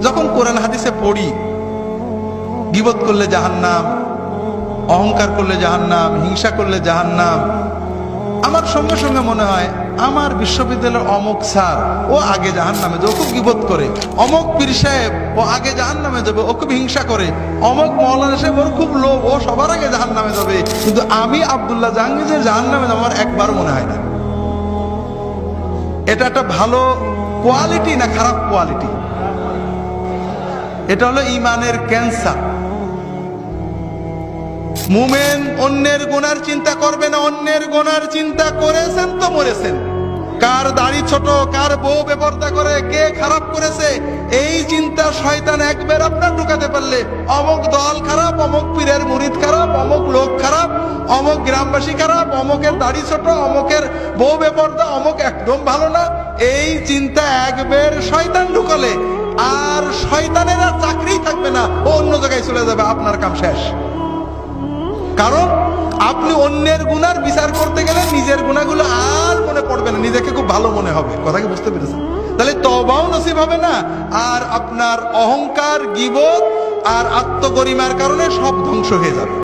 যখন কোরআন হাদিসে পড়ি গীবত করলে জাহান্নাম, অহংকার করলে জাহান্নাম, হিংসা করলে জাহান্নাম, আমার সঙ্গে সঙ্গে মনে হয় আমার বিশ্ববিদ্যালয়ের অমুক স্যার ও আগে জাহান্নামে যাবে, ও খুব গীবত করে। অমুক পীর সাহেব ও আগে জাহান্নামে যাবে, ও খুব হিংসা করে। অমুক মাওলানা সাহেব ওর খুব লোভ, ও সবার আগে জাহান্নামে যাবে। কিন্তু আমি আব্দুল্লাহ জাহাঙ্গীর জাহান্নামে যাবো আমার একবার মনে হয় না। এটা একটা ভালো কোয়ালিটি না খারাপ কোয়ালিটি? এটা হলো ইমানের ক্যান্সার। মুমিন অন্যের গুনার চিন্তা করবে না, অন্যের গুনার চিন্তা করেছেন তো মরেছেন। কার দাড়ি ছোট, কার বউ বেপরদা করে, কে খারাপ করেছে, এই চিন্তা শয়তান একবার আপনার ঢুকাতে পারলে অমুক দল খারাপ, অমুক পীরের মুরিদ খারাপ, অমুক লোক খারাপ, অমুক গ্রামবাসী খারাপ, অমুকের দাড়ি ছোট, অমুকের বউ বেপরদা, অমুক একদম ভালো না, এই চিন্তা একবার শয়তান ঢুকালে আর শয়তানের আর চাকরি থাকবে না, ও অন্য জায়গায় চলে যাবে, আপনার কাম শেষ। কারণ আপনি অন্যের গুনার বিচার করতে গেলে নিজের গুনাহগুলো আর মনে পড়বে না, নিজেকে খুব ভালো মনে হবে। কথা কি বুঝতে পেরেছেন? তাহলে তওবাও নসিব হবে না, আর আপনার অহংকার, গীবত আর আত্মগরিমার কারণে সব ধ্বংস হয়ে যাবে।